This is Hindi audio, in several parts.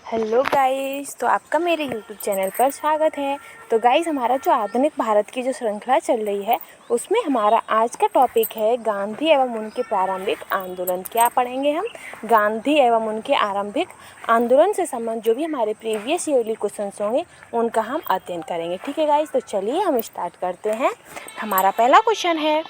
हेलो गाइस, तो आपका मेरे यूट्यूब चैनल पर स्वागत है। तो गाइस, हमारा जो आधुनिक भारत की जो श्रृंखला चल रही है उसमें हमारा आज का टॉपिक है गांधी एवं उनके प्रारंभिक आंदोलन। क्या पढ़ेंगे हम? गांधी एवं उनके आरंभिक आंदोलन से संबंधित जो भी हमारे प्रीवियस ईयरली क्वेश्चंस होंगे उनका हम अध्ययन करेंगे। ठीक है गाइस, तो चलिए हम स्टार्ट करते हैं। हमारा पहला क्वेश्चन है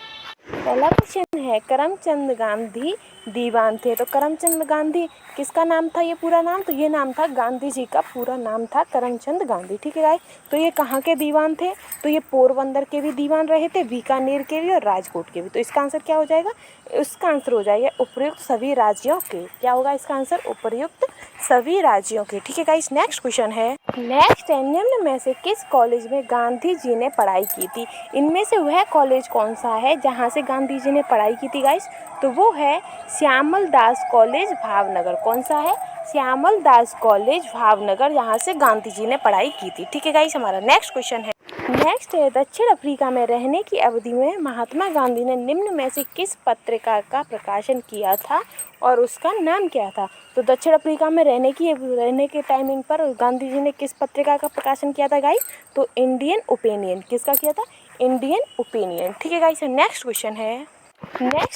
करमचंद गांधी दीवान थे। तो करमचंद गांधी किसका नाम था? ये पूरा नाम, तो ये नाम था गांधी जी का पूरा नाम था करमचंद गांधी। ठीक है गाइस, तो ये कहाँ के दीवान थे? तो ये पोरबंदर के भी दीवान रहे थे, बीकानेर के भी और राजकोट के भी। तो इसका आंसर क्या हो जाएगा? इसका आंसर हो जाएगा उपर्युक्त सभी राज्यों के। क्या होगा इसका आंसर? उपर्युक्त सभी राज्यों के। ठीक है गाइस, नेक्स्ट क्वेश्चन है निम्न में से किस कॉलेज में गांधी जी ने पढ़ाई की थी? इनमें से वह कॉलेज कौन सा है जहाँ से गांधी जी ने पढ़ाई की थी गाइस? तो वो है श्यामल दास कॉलेज भावनगर। कौन सा है? श्यामल दास कॉलेज भावनगर, यहाँ से गांधी जी ने पढ़ाई की थी। ठीक है गाइस, हमारा नेक्स्ट क्वेश्चन है दक्षिण अफ्रीका में रहने की अवधि में महात्मा गांधी ने निम्न में से किस पत्रिका का प्रकाशन किया था और उसका नाम क्या था? तो दक्षिण अफ्रीका में रहने के टाइमिंग पर गांधी जी ने किस पत्रिका का प्रकाशन किया था गाइस? तो इंडियन ओपिनियन। किसका किया था? Indian opinion. ठीक है गाइस, नेक्स्ट क्वेश्चन है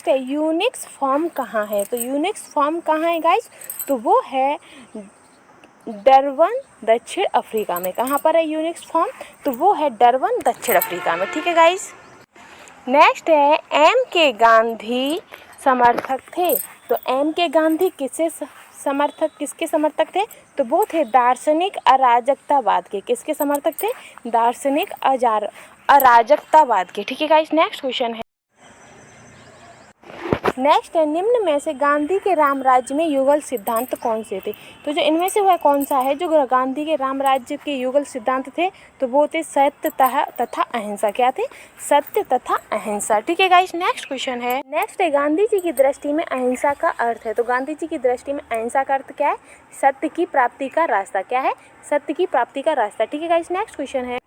यूनिक्स फॉर्म कहाँ है? तो यूनिक्स फॉर्म कहाँ है गाइस? तो वो है डरबन, दक्षिण अफ्रीका में। कहाँ पर है यूनिक्स फॉर्म? तो वो है डरबन, दक्षिण अफ्रीका में। ठीक है गाइस, नेक्स्ट है एम के गांधी समर्थक थे। तो एम के गांधी किसके समर्थक थे? तो वो थे दार्शनिक अराजकतावाद के। किसके समर्थक थे? दार्शनिक अराजकतावाद के। ठीक है गाइस, नेक्स्ट क्वेश्चन है निम्न में से गांधी के राम राज्य में युगल सिद्धांत कौन से थे? तो जो इनमें से वह कौन सा है जो गांधी के राम राज्य के युगल सिद्धांत थे? तो वो थे सत्य तथा अहिंसा। क्या थे? सत्य तथा अहिंसा। ठीक है गाइस, नेक्स्ट क्वेश्चन है गांधी जी की दृष्टि में अहिंसा का अर्थ है। तो गांधी जी की दृष्टि में अहिंसा का अर्थ क्या है? सत्य की प्राप्ति का रास्ता। क्या है? सत्य की प्राप्ति का रास्ता। ठीक है गाइस, नेक्स्ट क्वेश्चन है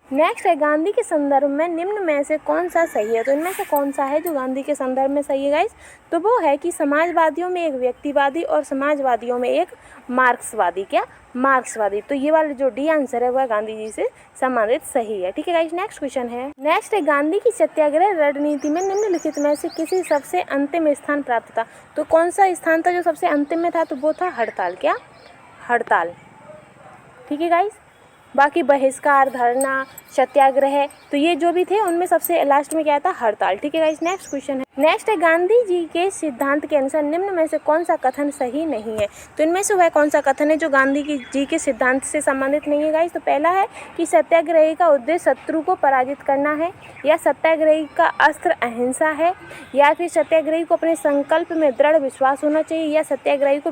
गांधी के संदर्भ में निम्न में से कौन सा सही है? तो इनमें से कौन सा है जो गांधी के संदर्भ में सही है गाइस? तो वो है कि समाजवादियों में एक व्यक्तिवादी और समाजवादियों में एक मार्क्सवादी। क्या? मार्क्सवादी। तो ये वाला जो डी आंसर है वह गांधी जी से संबंधित सही है। ठीक है गाइस, नेक्स्ट क्वेश्चन है गांधी की सत्याग्रह रणनीति में निम्नलिखित में से किसी सबसे अंतिम स्थान प्राप्त था? तो कौन सा स्थान था जो सबसे अंतिम में था? तो वो था हड़ताल। क्या? हड़ताल। ठीक है गाइस, बाकी बहिष्कार, धरना, सत्याग्रह, तो ये जो भी थे उनमें सबसे लास्ट में क्या था? हड़ताल। ठीक है गाइस, नेक्स्ट क्वेश्चन है गांधी जी के सिद्धांत के अनुसार निम्न में से कौन सा कथन सही नहीं है? तो इनमें से वह कौन सा कथन है जो गांधी जी के सिद्धांत से संबंधित नहीं है गाइस? तो पहला है कि सत्याग्रही का उद्देश्य शत्रु को पराजित करना है, या सत्याग्रही का अस्त्र अहिंसा है, या फिर सत्याग्रही को अपने संकल्प में दृढ़ विश्वास होना चाहिए, या सत्याग्रही को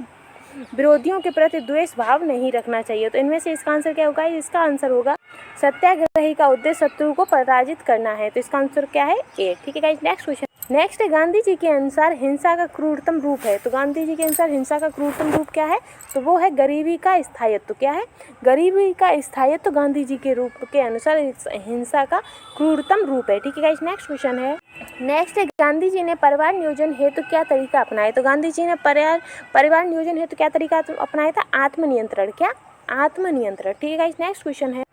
विरोधियों के प्रति द्वेष भाव नहीं रखना चाहिए। तो इनमें से इसका आंसर क्या होगा? इसका आंसर होगा सत्याग्रही का उद्देश्य शत्रु को पराजित करना है। तो इसका आंसर क्या है? ए। ठीक है गाइस, नेक्स्ट क्वेश्चन है गांधी जी के अनुसार हिंसा का क्रूरतम रूप है। तो गांधी जी के अनुसार हिंसा का क्रूरतम रूप क्या है? तो वो है गरीबी का स्थायित्व। क्या है? गरीबी का स्थायित्व गांधी जी के रूप के अनुसार हिंसा का क्रूरतम रूप है। ठीक है गाइस, नेक्स्ट क्वेश्चन है गांधी जी ने परिवार नियोजन हेतु क्या तरीका अपनाया? तो गांधी जी ने परिवार नियोजन हेतु क्या तरीका अपनाया था? आत्मनियंत्रण। क्या? आत्मनियंत्रण। ठीक है गाइस, नेक्स्ट क्वेश्चन है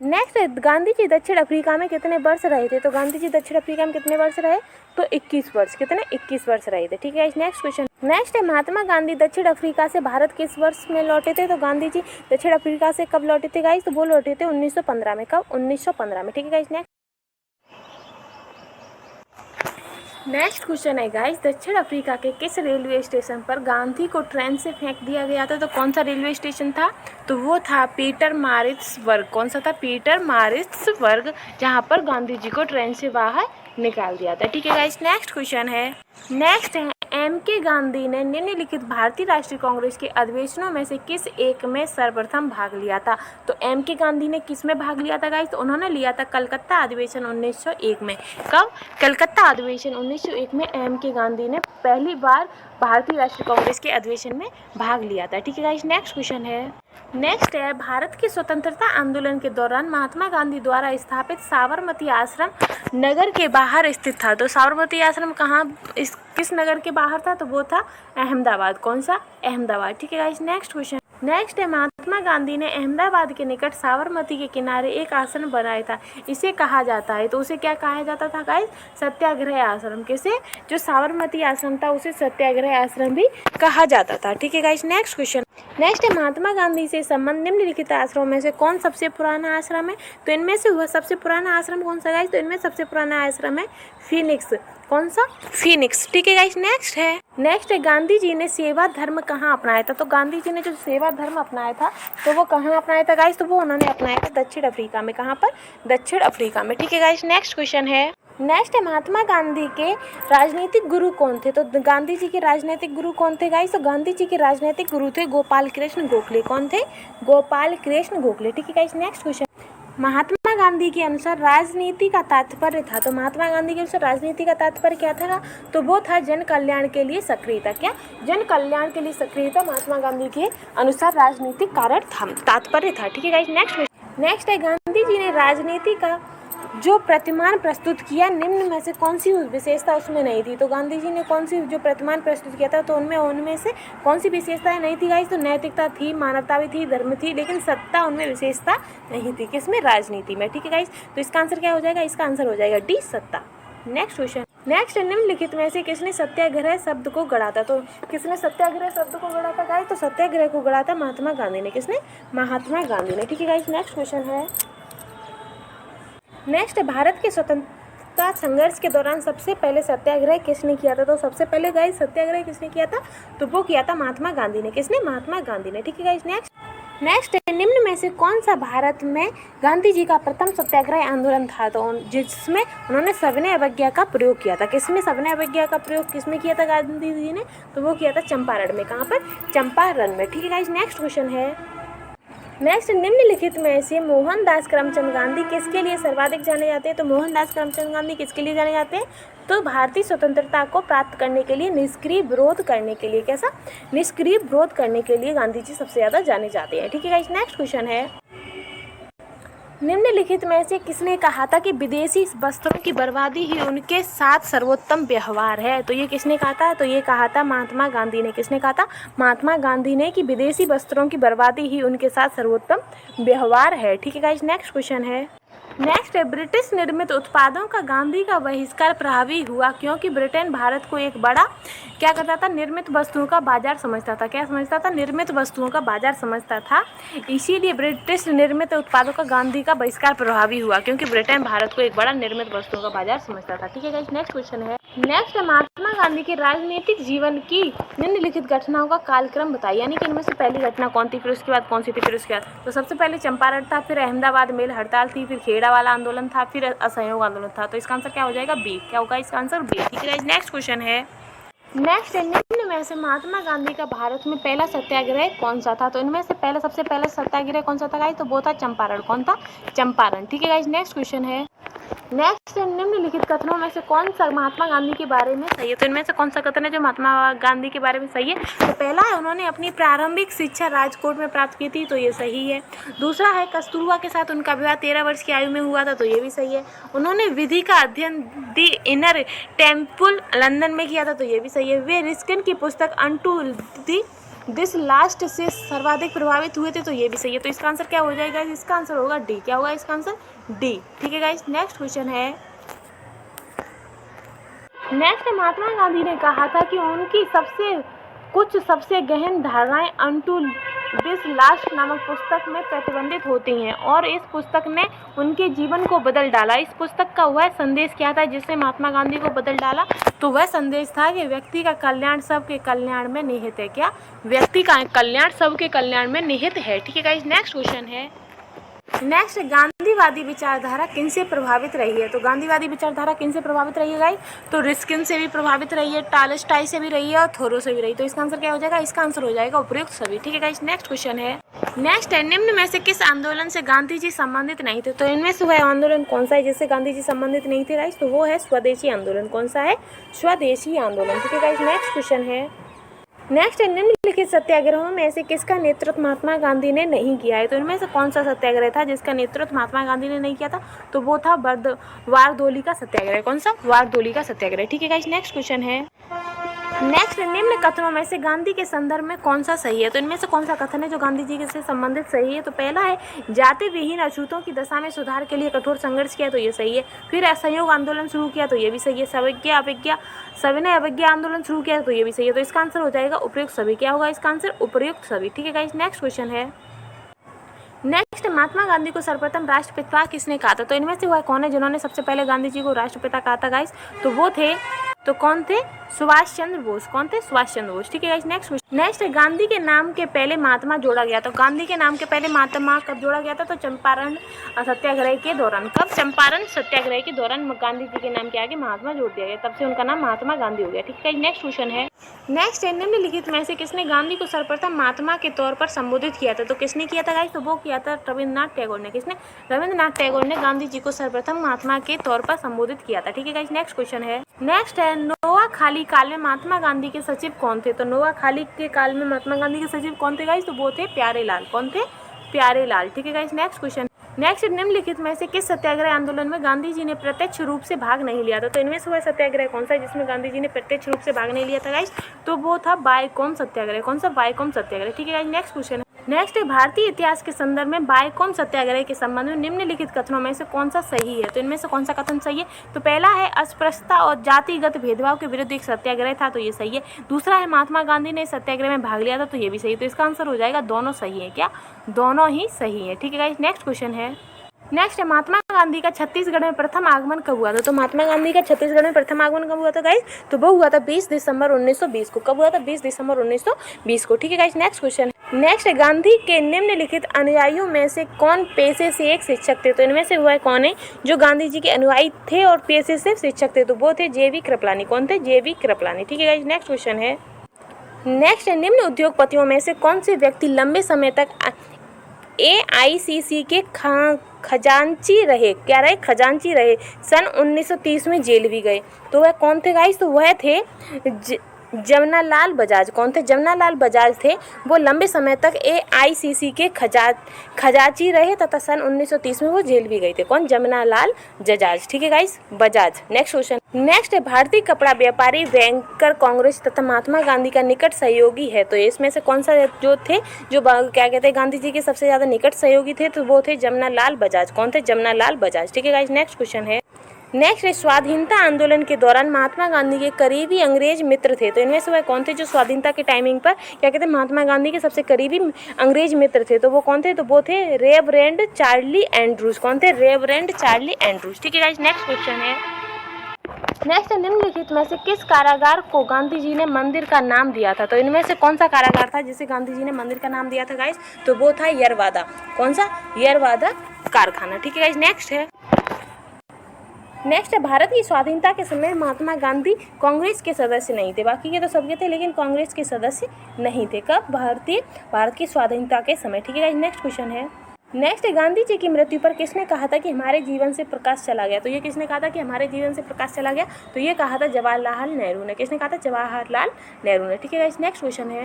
गांधी जी दक्षिण अफ्रीका में कितने वर्ष रहे थे? तो गांधी जी दक्षिण अफ्रीका में कितने वर्ष रहे? तो 21 वर्ष। कितने? 21 वर्ष रहे थे। ठीक है गाइस, नेक्स्ट क्वेश्चन है महात्मा गांधी दक्षिण अफ्रीका से भारत किस वर्ष में लौटे थे? तो गांधी जी दक्षिण अफ्रीका से कब लौटे थे गाइस? तो वो लौटे थे 1915 में। कब? 1915 में। ठीक है गाइस, नेक्स्ट क्वेश्चन है गाइस दक्षिण अफ्रीका के किस रेलवे स्टेशन पर गांधी को ट्रेन से फेंक दिया गया था? तो कौन सा रेलवे स्टेशन था? तो वो था पीटरमारिट्सबर्ग। कौन सा था? पीटरमारिट्सबर्ग, जहां पर गांधी जी को ट्रेन से बाहर निकाल दिया था। ठीक है गाइस, नेक्स्ट क्वेश्चन है एम के गांधी ने निम्नलिखित भारतीय राष्ट्रीय कांग्रेस के अधिवेशनों में से किस एक में सर्वप्रथम भाग लिया था? तो एम के गांधी ने किस में भाग लिया था गाइस? तो उन्होंने लिया था कलकत्ता अधिवेशन 1901 में। कब? कलकत्ता अधिवेशन 1901 में एम के गांधी ने पहली बार भारतीय राष्ट्रीय कांग्रेस के अधिवेशन में भाग लिया था। ठीक है गाइस, नेक्स्ट क्वेश्चन है भारत के स्वतंत्रता आंदोलन के दौरान महात्मा गांधी द्वारा स्थापित साबरमती आश्रम नगर के बाहर स्थित था। तो साबरमती आश्रम कहाँ, किस नगर के बाहर था? तो वो था अहमदाबाद। कौन सा? अहमदाबाद। ठीक है गाइस, नेक्स्ट क्वेश्चन नेक्स्ट है, महात्मा गांधी ने अहमदाबाद के निकट साबरमती के किनारे एक आश्रम बनाया था, इसे कहा जाता है, तो उसे क्या कहा जाता था गाइस? सत्याग्रह आश्रम। किसे? जो साबरमती आश्रम था उसे सत्याग्रह आश्रम भी कहा जाता था। ठीक है गाइस, नेक्स्ट क्वेश्चन। नेक्स्ट है, महात्मा गांधी से संबंध निम्नलिखित आश्रमों में से कौन सबसे पुराना आश्रम है? तो इनमें से वह सबसे पुराना आश्रम कौन सा गाइस? तो इनमें सबसे पुराना आश्रम है फीनिक्स। कौन सा? फीनिक्स। ठीक है गाइस, नेक्स्ट है गांधी जी ने सेवा धर्म कहाँ अपनाया था? तो गांधी जी ने जो सेवा धर्म अपनाया था तो वो कहाँ अपनाया था गाइस? तो वो उन्होंने अपनाया था दक्षिण अफ्रीका में। कहाँ पर? दक्षिण अफ्रीका में। ठीक है गाइस, नेक्स्ट क्वेश्चन है। नेक्स्ट है, महात्मा गांधी के राजनीतिक गुरु कौन थे? तो गांधी जी के राजनीतिक गुरु कौन थे गाइस? तो गांधी जी के राजनीतिक गुरु थे गोपाल कृष्ण गोखले। कौन थे? गोपाल कृष्ण गोखले। ठीक है guys, next question. Mahatma Gandhi के अनुसार राजनीति का तात्पर्य था, तो महात्मा गांधी के अनुसार राजनीति का तात्पर्य क्या था? तो वो था जन कल्याण के लिए सक्रियता। क्या? जन कल्याण के लिए सक्रियता महात्मा गांधी के अनुसार राजनीतिक कारण था, तात्पर्य था। ठीक है गाइस, नेक्स्ट है, गांधी जी ने राजनीति का जो प्रतिमान प्रस्तुत किया निम्न में से कौन सी विशेषता उसमें नहीं थी? तो गांधी जी ने कौन सी जो प्रतिमान प्रस्तुत किया था तो उनमें से कौन सी विशेषताएं नहीं थी गाइस? तो नैतिकता थी, मानवता भी थी, धर्म थी, लेकिन सत्ता उनमें विशेषता नहीं थी। किसमें? राजनीति में। ठीक है गाइस, तो इसका आंसर क्या हो जाएगा? इसका आंसर हो जाएगा डी, सत्ता। Next question. नेक्स्ट, निम्नलिखित में से किसने सत्याग्रह शब्द को गढ़ा था? तो किसने सत्याग्रह शब्द को गढ़ा था गाइस? तो सत्याग्रह को गढ़ा था महात्मा गांधी ने। किसने? महात्मा गांधी ने। ठीक है गाइस, नेक्स्ट क्वेश्चन है। नेक्स्ट, भारत के स्वतंत्रता संघर्ष के दौरान सबसे पहले सत्याग्रह किसने किया था? तो सबसे पहले गाइस सत्याग्रह किसने किया था? तो वो किया था महात्मा गांधी ने। किसने? महात्मा गांधी ने। ठीक है गाइस, नेक्स्ट निम्न में से कौन सा भारत में गांधी जी का प्रथम सत्याग्रह आंदोलन था? तो जिसमें उन्होंने सविनय अवज्ञा का प्रयोग किया था। किसमें सविनय अवज्ञा का प्रयोग किसमें किया था गांधी जी ने? तो वो किया था चंपारण में। कहाँ पर? चंपारण में। ठीक है गाइस, नेक्स्ट क्वेश्चन है। नेक्स्ट, निम्नलिखित में से मोहनदास करमचंद गांधी किसके लिए सर्वाधिक जाने जाते हैं? तो मोहनदास करमचंद गांधी किसके लिए जाने जाते हैं? तो भारतीय स्वतंत्रता को प्राप्त करने के लिए निष्क्रिय विरोध करने के लिए। कैसा? निष्क्रिय विरोध करने के लिए गांधी जी सबसे ज़्यादा जाने जाते हैं। ठीक है गाइस, नेक्स्ट क्वेश्चन है। निम्नलिखित में से किसने कहा था कि विदेशी वस्त्रों की बर्बादी ही उनके साथ सर्वोत्तम व्यवहार है? तो ये किसने कहा था? तो ये कहा था महात्मा गांधी ने। किसने कहा था? महात्मा गांधी ने, कि विदेशी वस्त्रों की बर्बादी ही उनके साथ सर्वोत्तम व्यवहार है। ठीक है गाइस, नेक्स्ट क्वेश्चन है। नेक्स्ट है, ब्रिटिश निर्मित उत्पादों का गांधी का बहिष्कार प्रभावी हुआ क्योंकि ब्रिटेन भारत को एक बड़ा क्या करता था? निर्मित वस्तुओं का बाजार समझता था। क्या समझता था? निर्मित वस्तुओं का बाजार समझता था। इसीलिए ब्रिटिश निर्मित उत्पादों का गांधी का बहिष्कार प्रभावी हुआ क्योंकि ब्रिटेन भारत को एक बड़ा निर्मित वस्तुओं का बाजार समझता था। ठीक है गाइस, नेक्स्ट क्वेश्चन है। नेक्स्ट है, महात्मा गांधी के राजनीतिक जीवन की निम्नलिखित घटनाओं का कालक्रम बताइए, यानी कि इनमें से पहली घटना कौन थी, फिर उसके बाद कौन सी थी, फिर उसके बाद। तो सबसे पहले चंपारण था, फिर अहमदाबाद मेल हड़ताल थी, फिर खेड़ा वाला आंदोलन था, फिर असहयोग आंदोलन था। तो इसका आंसर क्या हो जाएगा? बी। क्या होगा इसका आंसर? बी। ठीक है गाइस, नेक्स्ट क्वेश्चन है। नेक्स्ट है, निम्न में से महात्मा गांधी का भारत में पहला सत्याग्रह कौन सा था? तो इनमें से सबसे पहला सत्याग्रह कौन सा था गाइस? तो वो था चंपारण। कौन था? चंपारण। ठीक है गाइस, नेक्स्ट क्वेश्चन है। नेक्स्ट, निम्नलिखित कथनों में से कौन सा महात्मा गांधी के बारे में सही है? तो इनमें से कौन सा कथन है जो महात्मा गांधी के बारे में सही है? तो पहला है, उन्होंने अपनी प्रारंभिक शिक्षा राजकोट में प्राप्त की थी, तो ये सही है। दूसरा है, कस्तूरबा के साथ उनका विवाह 13 वर्ष की आयु में हुआ था, तो ये भी सही है। उन्होंने विधि का अध्ययन दी इनर टेम्पल लंदन में किया था, तो ये भी सही है। वे रिस्किन की पुस्तक अनटू दिस लास्ट से सर्वाधिक प्रभावित हुए थे, तो ये भी सही है। तो इसका आंसर क्या हो जाएगा? इसका आंसर होगा डी। क्या होगा इसका आंसर? डी। ठीक है गाइस, नेक्स्ट क्वेश्चन है। नेक्स्ट, महात्मा गांधी ने कहा था कि उनकी सबसे गहन धारणाएं अनटू दिस लास्ट नामक पुस्तक में प्रतिबंधित होती हैं और इस पुस्तक ने उनके जीवन को बदल डाला। इस पुस्तक का वह संदेश क्या था जिससे महात्मा गांधी को बदल डाला? तो वह संदेश था कि व्यक्ति का कल्याण सबके कल्याण में निहित है। क्या? व्यक्ति का कल्याण सबके कल्याण में निहित है। ठीक है गाइस, नेक्स्ट क्वेश्चन है। नेक्स्ट, गांधीवादी विचारधारा किनसे प्रभावित रही है? तो गांधीवादी विचारधारा किनसे प्रभावित रही है गाइस? तो रिस्किन से भी प्रभावित रही है, टॉलस्टॉय से भी रही है और थोरो से भी रही है। तो इसका आंसर क्या हो जाएगा? इसका आंसर हो जाएगा उपयुक्त सभी। ठीक है गाइस, नेक्स्ट क्वेश्चन है। नेक्स्ट है, निम्न में से किस आंदोलन से गांधी जी संबंधित नहीं थे? तो इनमें से वह आंदोलन कौन सा है जिससे गांधी जी संबंधित नहीं थे गाइस? तो वो है स्वदेशी आंदोलन। कौन सा है? स्वदेशी आंदोलन। ठीक है गाइस, नेक्स्ट क्वेश्चन है। नेक्स्ट है, निम्नलिखित सत्याग्रहों में से किसका नेतृत्व महात्मा गांधी ने नहीं किया है? तो इनमें से कौन सा सत्याग्रह था जिसका नेतृत्व महात्मा गांधी ने नहीं किया था? तो वो था वारदोली का सत्याग्रह। कौन सा? वारदोली का सत्याग्रह। ठीक है गाइस, नेक्स्ट क्वेश्चन है। नेक्स्ट, निम्न कथनों में से गांधी के संदर्भ में कौन सा सही है? तो इनमें से कौन सा कथन है जो गांधी जी के से संबंधित सही है? तो पहला है जाति विहीन अछूतों की दशा में सुधार के लिए कठोर संघर्ष किया, तो ये सही है। फिर असहयोग आंदोलन शुरू किया, तो ये भी सही है। सविनय अवज्ञा आंदोलन शुरू किया, तो ये भी सही है। तो इसका आंसर हो जाएगा उपयुक्त सभी। क्या होगा इसका आंसर? उपयुक्त सभी। ठीक है गाइस, नेक्स्ट क्वेश्चन है। नेक्स्ट, महात्मा गांधी को सर्वप्रथम राष्ट्रपिता किसने कहा था? तो इनमें से वह कौन है जिन्होंने सबसे पहले गांधी जी को राष्ट्रपिता कहा था गाइस? तो वो थे, तो कौन थे? सुभाष चंद्र बोस। कौन थे? सुभाष चंद्र बोस। ठीक है guys, next question. Next, Gandhi के नाम के पहले महात्मा जोड़ा गया। तो गांधी के नाम के पहले महात्मा कब जोड़ा गया था? तो चंपारण सत्याग्रह के दौरान। कब? चंपारण सत्याग्रह के दौरान गांधी जी के नाम के आगे महात्मा जोड़ दिया गया, तब से उनका नाम महात्मा गांधी हो गया। ठीक है, नेक्स्ट क्वेश्चन है। नेक्स्ट, निम्नलिखित में से किसने गांधी को सर्वप्रथम महात्मा के तौर पर संबोधित किया था? तो किसने किया था गाइस? तो वो किया था रविंद्रनाथ टैगोर ने। किसने? रविंद्रनाथ टैगोर ने गांधी जी को सर्वप्रथम महात्मा के तौर पर संबोधित किया था। ठीक है गाइस, नेक्स्ट क्वेश्चन है। नेक्स्ट है, नोआखाली काल में महात्मा गांधी के सचिव कौन थे? तो नोआखाली के काल में महात्मा गांधी के सचिव कौन थे गाइस? तो वो थे प्यारेलाल। कौन थे? प्यारेलाल। ठीक है गाइस, नेक्स्ट क्वेश्चन। नेक्स्ट, निम्नलिखित में से किस सत्याग्रह आंदोलन में गांधी जी ने प्रत्यक्ष रूप से भाग नहीं लिया था? तो इनमें से वह सत्याग्रह कौन सा है जिसमें गांधी जी ने प्रत्यक्ष रूप से भाग नहीं लिया था गाइस? तो वो था बायकॉम सत्याग्रह। कौन सा? बायकॉम सत्याग्रह। ठीक है गाइस, नेक्स्ट क्वेश्चन है। नेक्स्ट, भारतीय इतिहास के संदर्भ में बायकॉम सत्याग्रह के संबंध में निम्नलिखित कथनों में से कौन सा सही है? तो इनमें से कौन सा कथन सही है? तो पहला है अस्पृश्यता और जातिगत भेदभाव के विरुद्ध एक सत्याग्रह था, तो ये सही है। दूसरा है महात्मा गांधी ने सत्याग्रह में भाग लिया था, तो ये भी सही है। तो इसका आंसर हो जाएगा दोनों सही है। क्या? दोनों ही सही है। ठीक है गाइस, नेक्स्ट क्वेश्चन है। नेक्स्ट, महात्मा गांधी का छत्तीसगढ़ में प्रथम आगमन कब हुआ था? तो महात्मा गांधी का छत्तीसगढ़ में प्रथम आगमन कब हुआ था गाइस? तो वो हुआ था 20 दिसंबर 1920 को। कब हुआ था? 20 दिसंबर 1920 को। ठीक है guys, next question. Next, Gandhi के निम्नलिखित अनुयायियों में से कौन पेशे से एक शिक्षक थे? तो इनमें से वह कौन है जो गांधी जी के अनुयायी थे और पेशे से शिक्षक थे? तो वो थे JV कृपलानी। कौन थे? JV कृपलानी। ठीक है गाइस, नेक्स्ट क्वेश्चन है। नेक्स्ट, निम्न उद्योगपतियों में से कौन से व्यक्ति लंबे समय तक AICC के खजांची रहे? क्या रहे? खजांची रहे। सन 1930 में जेल भी गए। तो वह कौन थे गाइस? तो वह थे जमनालाल बजाज। कौन थे? जमनालाल बजाज थे। वो लंबे समय तक AICC के खजांची रहे तथा सन 1930 में वो जेल भी गए थे। कौन? जमनालाल बजाज। ठीक है guys, Bajaj. Next question. Next है, भारतीय कपड़ा व्यापारी बैंकर कांग्रेस तथा महात्मा गांधी का निकट सहयोगी है। तो इसमें से कौन सा जो थे, जो क्या कहते हैं, गांधी जी के सबसे ज्यादा निकट सहयोगी थे? तो वो थे जमनालाल बजाज। कौन थे? जमनालाल बजाज। ठीक है गाइस, नेक्स्ट क्वेश्चन है। नेक्स्ट, स्वाधीनता आंदोलन के दौरान महात्मा गांधी के करीबी अंग्रेज मित्र थे। तो इनमें से वह कौन थे जो स्वाधीनता के टाइमिंग पर क्या कहते हैं, महात्मा गांधी के सबसे करीबी अंग्रेज मित्र थे? तो वो कौन थे? तो वो थे रेवरेंड चार्ली एंड्रूज। कौन थे? Reverend Charlie Andrews. ठीक है गाइस, नेक्स्ट क्वेश्चन है। नेक्स्ट, निम्नलिखित में से किस कारागार को गांधी जी ने मंदिर का नाम दिया था? तो इनमें से कौन सा कारागार था जिसे गांधी जी ने मंदिर का नाम दिया था गाइस? तो वो था यरवादा। कौन सा? यरवादा कारखाना। ठीक है गाइस, नेक्स्ट है। नेक्स्ट है, भारत की स्वाधीनता के समय महात्मा गांधी कांग्रेस के सदस्य नहीं थे। बाकी के तो सबके थे, लेकिन कांग्रेस के सदस्य नहीं थे। कब? भारत की स्वाधीनता के समय। ठीक है गाइस, नेक्स्ट क्वेश्चन है। नेक्स्ट, गांधी जी की मृत्यु पर किसने कहा था कि हमारे जीवन से प्रकाश चला गया? तो ये किसने कहा था कि हमारे जीवन से प्रकाश चला गया? तो ये कहा था जवाहरलाल नेहरू ने। किसने कहा था? जवाहरलाल नेहरू ने। ठीक है गाइस, नेक्स्ट क्वेश्चन है।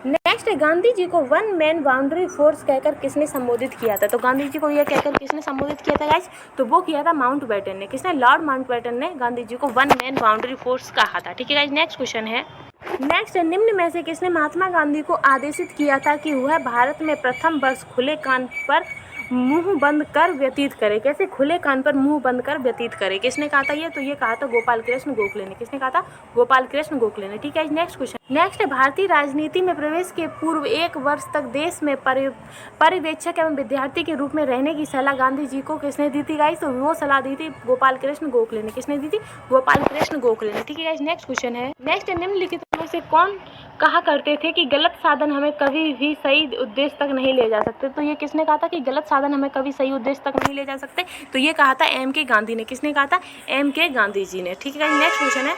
नेक्स्ट, गांधी जी को वन मैन बाउंड्री फोर्स कहकर किसने संबोधित किया था? तो गांधी जी को यह कहकर किसने संबोधित किया था गाइस? तो वो किया था माउंटबेटन ने। किसने? लॉर्ड माउंटबेटन ने गांधी जी को वन मैन बाउंड्री फोर्स कहा था। ठीक है गाइस, नेक्स्ट क्वेश्चन है। नेक्स्ट, निम्न में से किसने महात्मा गांधी को आदेशित किया था कि वह भारत में प्रथम वर्ष खुले कान पर मुंह बंद कर व्यतीत करे? कैसे? खुले कान पर मुंह बंद कर व्यतीत करे। किसने कहा था ये? तो ये कहा था गोपाल कृष्ण गोखले ने। किसने कहा था? गोपाल कृष्ण गोखले ने। ठीक है, नेक्स्ट क्वेश्चन। नेक्स्ट, भारतीय राजनीति में प्रवेश के पूर्व 1 वर्ष तक देश में पर्यवेक्षक एवं विद्यार्थी के रूप में रहने की सलाह गांधी जी को किसने दी थी गाइस? तो वो सलाह दी थी गोपाल कृष्ण गोखले ने। किसने दी थी? गोपाल कृष्ण गोखले ने। ठीक है गाइस, नेक्स्ट क्वेश्चन है। नेक्स्ट, निम्नलिखित में से कौन कहा करते थे कि गलत साधन हमें कभी भी सही उद्देश्य तक नहीं ले जा सकते? तो ये किसने कहा था कि गलत साधन हमें कभी सही उद्देश्य तक नहीं ले जा सकते? तो ये कहा था MK गांधी ने। किसने कहा था? MK गांधी जी ने। ठीक है, नेक्स्ट क्वेश्चन है।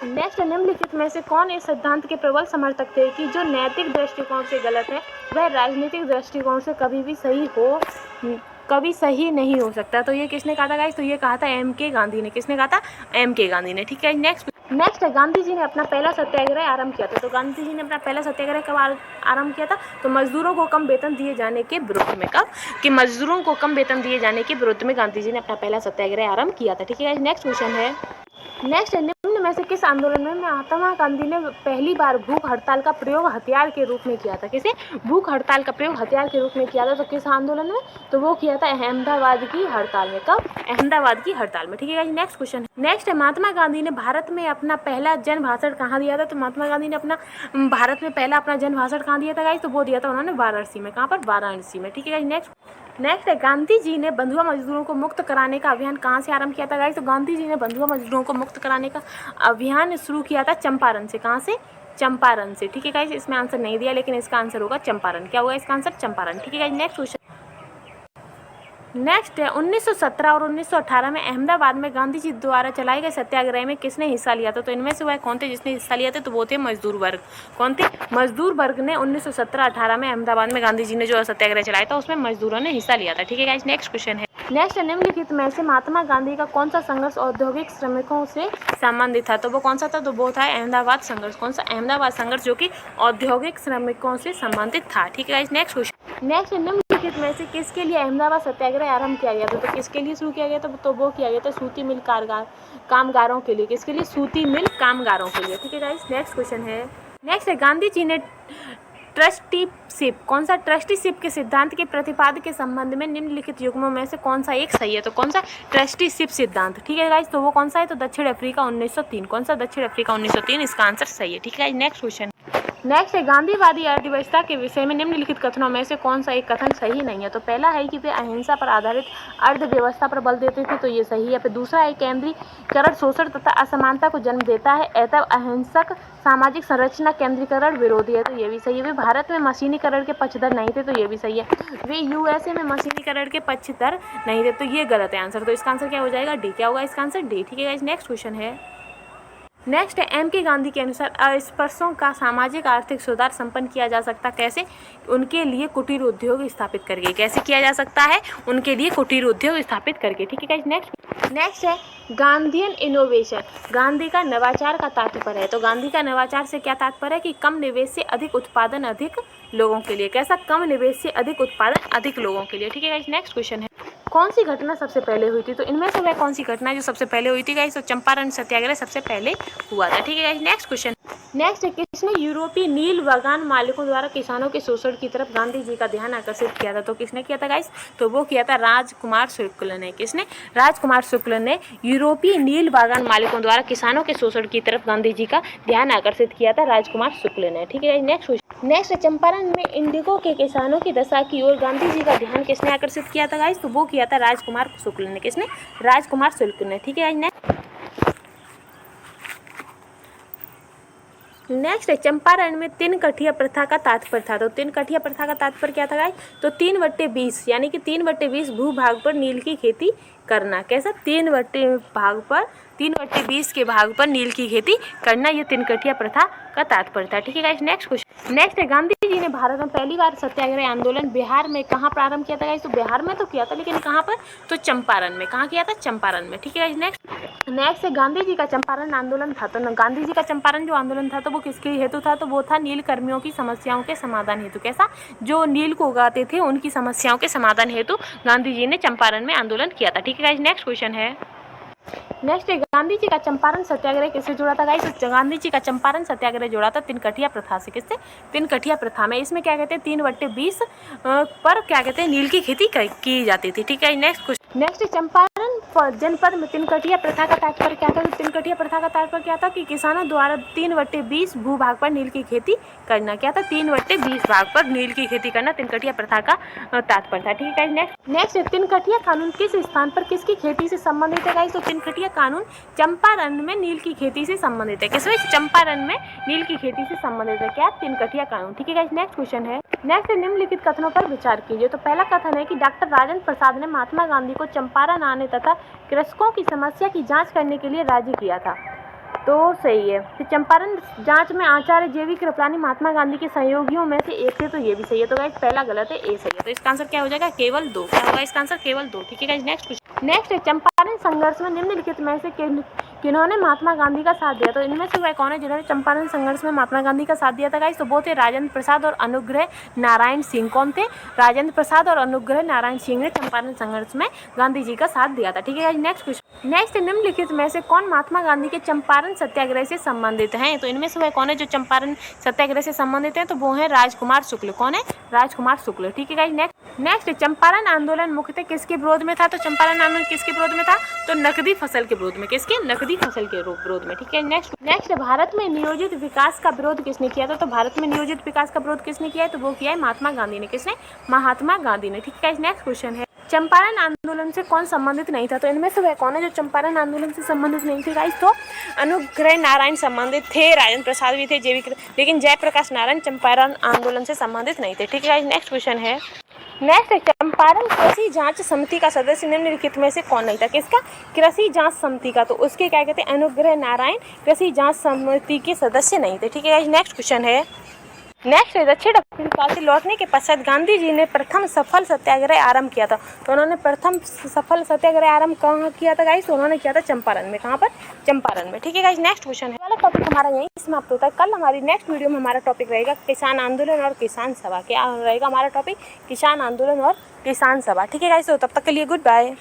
नेक्स्ट, निम्नलिखित में से कौन इस सिद्धांत के प्रबल समर्थक थे कि जो नैतिक दृष्टिकोण से गलत है वह राजनीतिक दृष्टिकोण से कभी सही नहीं हो सकता? तो ये किसने कहा था गाइस? तो ये कहा था MK गांधी ने। किसने कहा था? MK गांधी ने। ठीक है, नेक्स्ट है, गांधी जी ने अपना पहला सत्याग्रह आरंभ किया था। तो गांधी जी ने अपना पहला सत्याग्रह कब आरंभ किया था? तो मजदूरों को कम वेतन दिए जाने के विरोध में। कब? कि मजदूरों को कम वेतन दिए जाने के विरोध में गांधी जी ने अपना पहला सत्याग्रह आरंभ किया था। ठीक है, नेक्स्ट क्वेश्चन है। नेक्स्ट, निम्न में से किस आंदोलन में महात्मा गांधी ने पहली बार भूख हड़ताल का प्रयोग हथियार के रूप में किया था? किसे भूख हड़ताल का प्रयोग हथियार के रूप में किया था? तो किस आंदोलन में? तो वो किया था अहमदाबाद की हड़ताल में। कब? अहमदाबाद की हड़ताल में। ठीक है, नेक्स्ट क्वेश्चन है। नेक्स्ट है, महात्मा गांधी ने भारत में अपना पहला जन भाषण कहाँ दिया था? तो महात्मा गांधी ने अपना भारत में पहला अपना जन भाषण कहाँ दिया था गाइस? तो वो दिया था उन्होंने वाराणसी में। कहाँ पर? वाराणसी में। ठीक है गाइस, नेक्स्ट है, गांधी जी ने बंधुआ मजदूरों को मुक्त कराने का अभियान कहाँ से आरंभ किया था गाइस? तो गांधी जी ने बंधुआ मजदूरों को मुक्त कराने का अभियान शुरू किया था चंपारण से। कहाँ से? चंपारण से। ठीक है गाइस, इसमें आंसर नहीं दिया, लेकिन इसका आंसर होगा चंपारण। क्या होगा इसका आंसर? चंपारण। ठीक है गाइस, नेक्स्ट क्वेश्चन। नेक्स्ट है, 1917 और 1918 में अहमदाबाद में गांधी जी द्वारा चलाए गए सत्याग्रह में किसने हिस्सा लिया था? तो इनमें से वह कौन थे जिसने हिस्सा लिया था? तो वो थे मजदूर वर्ग। कौन थे? मजदूर वर्ग ने 1917-18 में अहमदाबाद में गांधी जी ने जो सत्याग्रह चलाया था उसमें मजदूरों ने हिस्सा लिया था। ठीक है गाइस, नेक्स्ट क्वेश्चन है। नेक्स्ट, निम्नलिखित में से महात्मा गांधी का कौन सा संघर्ष औद्योगिक श्रमिकों से संबंधित था? तो वो कौन सा था? तो वो था अहमदाबाद संघर्ष। कौन सा? अहमदाबाद संघर्ष, जो कि औद्योगिक श्रमिकों से संबंधित था। ठीक है गाइस, नेक्स्ट क्वेश्चन। नेक्स्ट, निम्नलिखित में से किसके लिए अहमदाबाद सत्याग्रह आरंभ किया गया था? तो किसके लिए शुरू किया गया था? तो वो किया गया था सूती मिल कामगारों के लिए। किसके लिए? सूती मिल कामगारों के लिए। ठीक है गाइस, नेक्स्ट क्वेश्चन है। नेक्स्ट है, गांधी जी ने ट्रस्टीशिप, कौन सा? ट्रस्टीशिप के सिद्धांत के प्रतिपादन के संबंध में निम्नलिखित युग्मों में से कौन सा एक सही है? तो कौन सा? ट्रस्टीशिप सिद्धांत। ठीक है गाइस, तो वो कौन सा है? तो दक्षिण अफ्रीका 1903। कौन सा? दक्षिण अफ्रीका 1903, इसका आंसर सही है। ठीक है, नेक्स्ट क्वेश्चन। नेक्स्ट है, गांधीवादी अर्थव्यवस्था के विषय में निम्नलिखित कथनों में से कौन सा एक कथन सही नहीं है? तो पहला है कि वे अहिंसा पर आधारित अर्थव्यवस्था पर बल देते थे, तो ये सही है। फिर दूसरा है, केंद्रीकरण शोषण तथा असमानता को जन्म देता है, अतः अहिंसक सामाजिक संरचना केंद्रीकरण विरोधी है, तो ये भी सही है। वे भारत में मशीनीकरण के पक्षधर नहीं थे, तो ये भी सही है। वे यूएसए में मशीनीकरण के पक्षधर नहीं थे, तो ये गलत है आंसर। तो इसका आंसर क्या हो जाएगा? डी। क्या होगा इसका आंसर? डी। ठीक है गाइस, नेक्स्ट क्वेश्चन है। नेक्स्ट है, एम के गांधी के अनुसार अस्पृश्यों का सामाजिक आर्थिक सुधार संपन्न किया जा सकता कैसे? उनके लिए कुटीर उद्योग स्थापित करके। कैसे किया जा सकता है? उनके लिए कुटीर उद्योग स्थापित करके। ठीक है गाइस, नेक्स्ट है, गांधीयन इनोवेशन, गांधी का नवाचार का तात्पर्य है। तो गांधी का नवाचार से क्या तात्पर्य है? कि कम निवेश से अधिक उत्पादन अधिक लोगों के लिए। कैसा? कम निवेश से अधिक उत्पादन अधिक लोगों के लिए। ठीक है गाइस, नेक्स्ट क्वेश्चन है, कौन सी घटना सबसे पहले हुई थी? तो इनमें से वह कौन सी घटना जो सबसे पहले हुई थी गाइस? तो चंपारण सत्याग्रह सबसे पहले हुआ था। ठीक है गाइस, नेक्स्ट क्वेश्चन। नेक्स्ट है, किसने यूरोपीय नील बागान मालिकों द्वारा किसानों के शोषण की तरफ गांधी जी का ध्यान आकर्षित किया था? तो किसने किया था गाइस? तो वो किया था राजकुमार शुक्ल ने। किसने? राजकुमार शुक्ल ने यूरोपीय नील बागान मालिकों द्वारा किसानों के शोषण की तरफ गांधी जी का ध्यान आकर्षित किया था राजकुमार शुक्ल ने। ठीक है, नेक्स्ट चंपारण में इंडिगो के किसानों की दशा की ओर गांधी जी का ध्यान किसने आकर्षित किया था गाइस? तो वो किया था राजकुमार शुक्ल ने। किसने? राजकुमार शुक्ल ने। ठीक है, नेक्स्ट है, चंपारण में 3 कठिया प्रथा का तात्पर्य था। तो 3 कठिया प्रथा का तात्पर्य क्या था गाइस? तो 3/20 यानी कि 3/20 भूभाग पर नील की खेती करना। कैसा? 3/20 के भाग पर नील की खेती करना, ये 3 कठिया प्रथा का तात्पर्य था। ठीक है गाइस, नेक्स्ट क्वेश्चन। नेक्स्ट है, गांधी जी ने भारत में पहली बार सत्याग्रह आंदोलन बिहार में कहाँ प्रारंभ किया था गाइस? तो बिहार में तो किया था, लेकिन कहाँ पर? तो चंपारण में। कहाँ किया था? चंपारण में। ठीक है गाइस, नेक्स्ट है, गांधी जी का चंपारण आंदोलन था। तो गांधी जी का चंपारण जो आंदोलन था तो वो किसके हेतु था? तो वो था नील कर्मियों की समस्याओं के समाधान हेतु। कैसा? जो नील को उगाते थे उनकी समस्याओं के समाधान हेतु गांधी जी ने चंपारण में आंदोलन किया था। ठीक है गाइस, नेक्स्ट क्वेश्चन है। नेक्स्ट है, गांधी जी का चंपारण सत्याग्रह किससे जुड़ा था गाइस? तो गांधी जी का चंपारण सत्याग्रह जुड़ा था 3 कठिया प्रथा से। किससे? 3 कठिया प्रथा में। इसमें क्या कहते हैं? 3/20 पर क्या कहते हैं? नील की खेती की जाती थी। ठीक है, नेक्स्ट क्वेश्चन। नेक्स्ट, चंपारण जनपद में 3 कठिया प्रथा का तात्पर्य क्या था? 3 कठिया प्रथा का तात्पर्य क्या था? कि किसानों द्वारा 3/20 भूभाग पर नील की खेती करना। क्या था? 3/20 भाग पर नील की खेती करना 3 कठिया प्रथा का तात्पर्य था। ठीक है, नेक्स्ट 3 कठिया कानून किस स्थान पर किसकी खेती से संबंधित है गाइस? तो 3 कठिया कानून चंपारण में नील की खेती से संबंधित है। किसमें? चंपारण में नील की खेती से संबंधित है। क्या? 3 कठिया कानून। ठीक है गाइस, नेक्स्ट क्वेश्चन है। नेक्स्ट, निम्नलिखित कथनों पर विचार कीजिए। तो पहला कथन है कि डॉक्टर राजेंद्र प्रसाद ने महात्मा गांधी को चंपारण आने तथा कृषकों की समस्या की जांच करने के लिए राजी किया था। तो सही है। तो चंपारण जांच में आचार्य जेवी कृपलानी महात्मा गांधी के सहयोगियों में से एक थे, तो ये भी सही है। तो गाइस पहला गलत है, ए सही है। तो इसका आंसर क्या हो जाएगा? केवल 2। क्या होगा इसका आंसर? केवल 2। ठीक है गाइस, नेक्स्ट है, चंपारण संघर्ष में निम्नलिखित में से किन्होंने महात्मा गांधी का साथ दिया? तो इनमें से वह कौन है जिन्होंने चंपारण संघर्ष में महात्मा गांधी का साथ दिया था गाइस? तो वो थे राजेंद्र प्रसाद और अनुग्रह नारायण सिंह। कौन थे? राजेंद्र प्रसाद और अनुग्रह नारायण सिंह ने चंपारण संघर्ष में गांधी जी का साथ दिया था। ठीक है गाइस, नेक्स्ट क्वेश्चन। नेक्स्ट, निम्नलिखित में से कौन महात्मा गांधी के चंपारण सत्याग्रह से संबंधित हैं? तो इनमें से वह कौन है जो चंपारण सत्याग्रह से संबंधित हैं? तो वो है राजकुमार शुक्ल। कौन है? राजकुमार शुक्ल। ठीक है गाइस, नेक्स्ट चंपारण आंदोलन मुख्यतः किसके विरोध में था? तो चंपारण आंदोलन किसके विरोध में था? तो नकदी फसल के विरोध में। किसके? नकदी फसल के विरोध में। ठीक है, नेक्स्ट भारत में नियोजित विकास का विरोध किसने किया था? तो भारत में नियोजित विकास का विरोध किसने किया है? तो वो किया है महात्मा गांधी ने। किसने? महात्मा गांधी ने। ठीक है, नेक्स्ट क्वेश्चन है, चंपारण आंदोलन से कौन संबंधित नहीं था? तो इनमें से वह कौन है जो चंपारण आंदोलन से संबंधित नहीं थे गाइस? तो अनुग्रह नारायण संबंधित थे, राजेंद्र प्रसाद भी थे, लेकिन जयप्रकाश नारायण चंपारण आंदोलन से संबंधित नहीं थे। ठीक है, नेक्स्ट क्वेश्चन है, चंपारण कृषि जांच समिति का सदस्य निम्नलिखित में से कौन नहीं था? किसका? कृषि जांच समिति का। तो उसके क्या कहते हैं? अनुग्रह नारायण कृषि जांच समिति के सदस्य नहीं थे। ठीक है, नेक्स्ट क्वेश्चन है, दक्षिण अफ्रीका से लौटने के पश्चात गांधी जी ने प्रथम सफल सत्याग्रह आरंभ किया था। तो उन्होंने प्रथम सफल सत्याग्रह आरंभ कहाँ किया था गाइस? तो उन्होंने किया था चंपारण में। कहाँ पर? चंपारण में। ठीक है गाइस, नेक्स्ट क्वेश्चन है, वाला टॉपिक हमारा यहीं समाप्त होता है। कल हमारी नेक्स्ट वीडियो में हमारा टॉपिक रहेगा किसान आंदोलन और किसान सभा। क्या रहेगा हमारा टॉपिक? किसान आंदोलन और किसान सभा। ठीक है गाइस, तो तब तक के लिए गुड बाय।